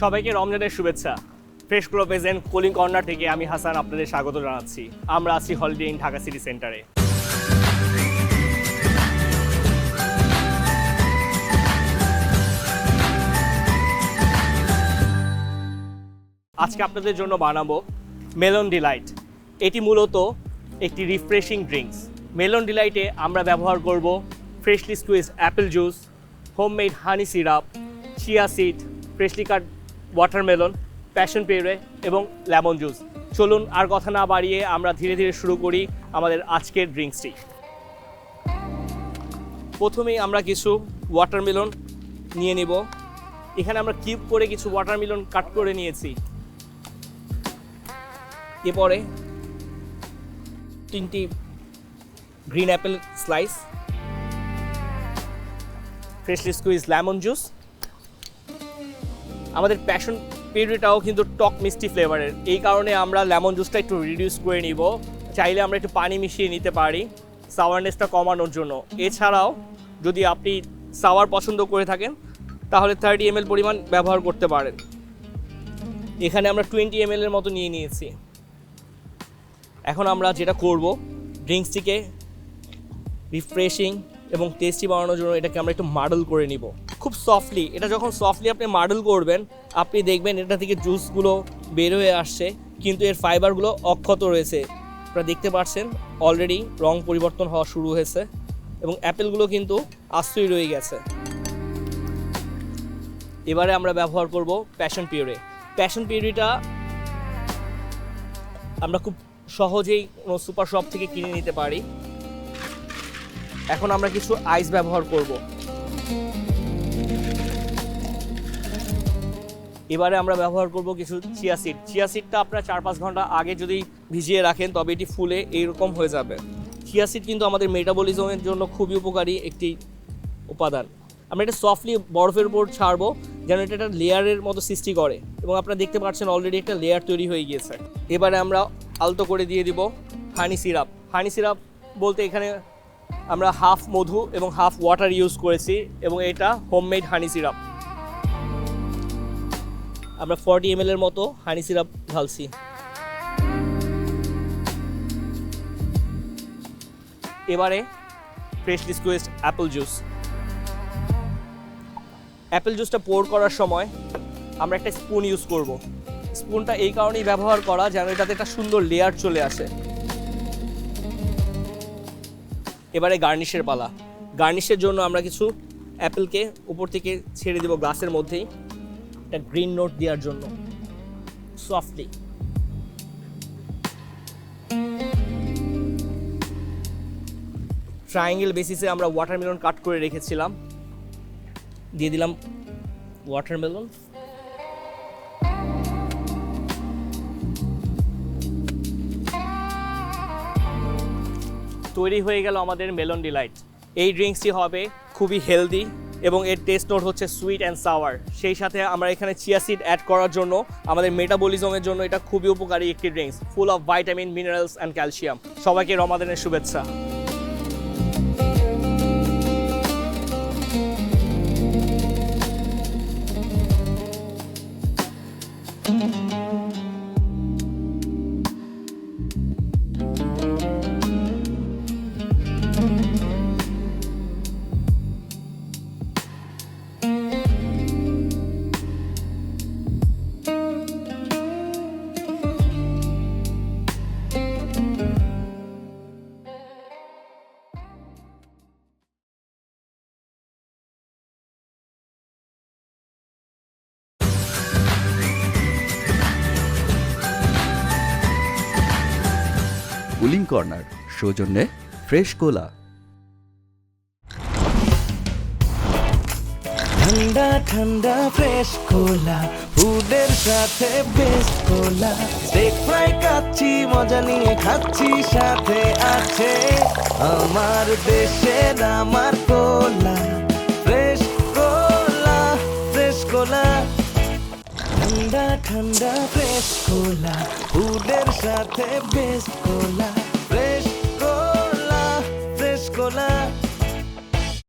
সবাইকে রমজানের শুভেচ্ছা। Fresh glow present cooling corner থেকে আমি হাসান আপনাদের স্বাগত জানাচ্ছি। আমরা আছি হলিডে ইন ঢাকা সিটি সেন্টারে। আজকে আপনাদের জন্য বানাবো মেলন ডিলাইট। এটি মূলত একটি রিফ্রেশিং ড্রিঙ্কস। মেলন ডিলাইটে আমরা ব্যবহার করব ফ্রেশলি স্কুইজড অ্যাপেল জুস, হোমমেড হানি সিরাপ, চিয়া সিড, ফ্রেশলি কাট ওয়াটারমেলন, প্যাশন পিউরে এবং লেমন জুস। চলুন আর কথা না বাড়িয়ে আমরা ধীরে ধীরে শুরু করি আমাদের আজকের ড্রিঙ্কসটি। প্রথমেই আমরা কিছু ওয়াটারমেলন নিয়ে নিব। এখানে আমরা কিউব করে কিছু ওয়াটারমেলন কাট করে নিয়েছি। এরপরে 3টি green Apple slice, freshly squeeze lemon juice. আমাদের প্যাশন পিউরিটাও কিন্তু টক মিষ্টি ফ্লেভারের, এই কারণে আমরা লেমন জুসটা একটু রিডিউস করে নিব। চাইলে আমরা একটু পানি মিশিয়ে নিতে পারি সাওয়ারনেসটা কমানোর জন্য। এছাড়াও যদি আপনি সাওয়ার পছন্দ করে থাকেন তাহলে 30 ml পরিমাণ ব্যবহার করতে পারেন। এখানে আমরা 20 ml এর মতো নিয়ে নিয়েছি। এখন আমরা যেটা করব, ড্রিঙ্কসটিকে রিফ্রেশিং এবং টেস্টি বানানোর জন্য এটাকে আমরা একটু মাডল করে নিব খুব সফটলি। এটা যখন সফটলি আপনি মাডল করবেন, আপনি দেখবেন এটা থেকে জুসগুলো বের হয়ে আসছে, কিন্তু এর ফাইবারগুলো অক্ষত রয়েছে। আপনারা দেখতে পাচ্ছেন অলরেডি রং পরিবর্তন হওয়া শুরু হয়েছে এবং অ্যাপেলগুলো কিন্তু আস্তই রয়ে গেছে। এবারে আমরা ব্যবহার করব প্যাশন পিউরে। প্যাশন পিউরিটা আমরা খুব সহজেই কোনো সুপার শপ থেকে কিনে নিতে পারি। এখন আমরা কিছু আইস ব্যবহার করব। এবারে আমরা ব্যবহার করব কিছু চিয়া সিড। চিয়া সিডটা আপনারা 4-5 ঘন্টা আগে যদি ভিজিয়ে রাখেন তবে এটি ফুলে এইরকম হয়ে যাবে। চিয়া সিড কিন্তু আমাদের মেটাবলিজমের জন্য খুবই উপকারী একটি উপাদান। আমরা এটা সফটলি বরফের উপর ছাড়বো যেন এটা একটা লেয়ারের মতো সৃষ্টি করে, এবং আপনারা দেখতে পাচ্ছেন অলরেডি একটা লেয়ার তৈরি হয়ে গিয়েছে। এবারে আমরা আলতো করে দিয়ে দিব হানি সিরাপ। হানি সিরাপ বলতে এখানে আমরা হাফ মধু এবং হাফ ওয়াটার ইউজ করেছি, এবং এটা হোমমেড হানি সিরাপ। আমরা 40 ml এর মতো হানি সিরাপ ঢালছি। এবারে ফ্রেশলি স্কুইজড অ্যাপেল জুস। অ্যাপেল জুসটা পোর করার সময় আমরা একটা স্পুন ইউজ করব। স্পুনটা এই কারণেই ব্যবহার করা যেন এটাতে একটা সুন্দর লেয়ার চলে আসে। এবারে গার্নিশের পালা। গার্নিশের জন্য আমরা কিছু অ্যাপেলকে উপর থেকে ছেড়ে দেব গ্লাসের মধ্যেই, একটা গ্রিন নোট দেওয়ার জন্য সফটলি। ট্রায়াঙ্গেল বেসিসে আমরা ওয়াটারমেলন কাট করে রেখেছিলাম, দিয়ে দিলাম ওয়াটারমেলন। তৈরি হয়ে গেল আমাদের মেলন ডিলাইট। এই ড্রিঙ্কসটি হবে খুবই হেলদি এবং এর টেস্ট নোট হচ্ছে সুইট অ্যান্ড সাওয়ার। সেই সাথে আমরা এখানে চিয়া সিড অ্যাড করার জন্য আমাদের মেটাবলিজমের জন্য এটা খুবই উপকারী একটি drinks, full of vitamin, minerals and calcium. সবাইকে রমাদানের শুভেচ্ছা। কুলিং কর্নার সৌজন্যে ফ্রেশ কোলা। ঠান্ডা ঠান্ডা ফ্রেশ কোলা, ফুডের সাথে বেস্ট কোলা। স্টেক ফ্রাই খাচ্ছি, মজা নিয়ে খাচ্ছি, সাথে আছে আমার দেশের আমার কোলা। ফ্রেশ কোলা, ফ্রেশ কোলা। ঠান্ডা ঠান্ডা ফ্রেশ কোলা, ফুডের সাথে বেস্ট কোলা।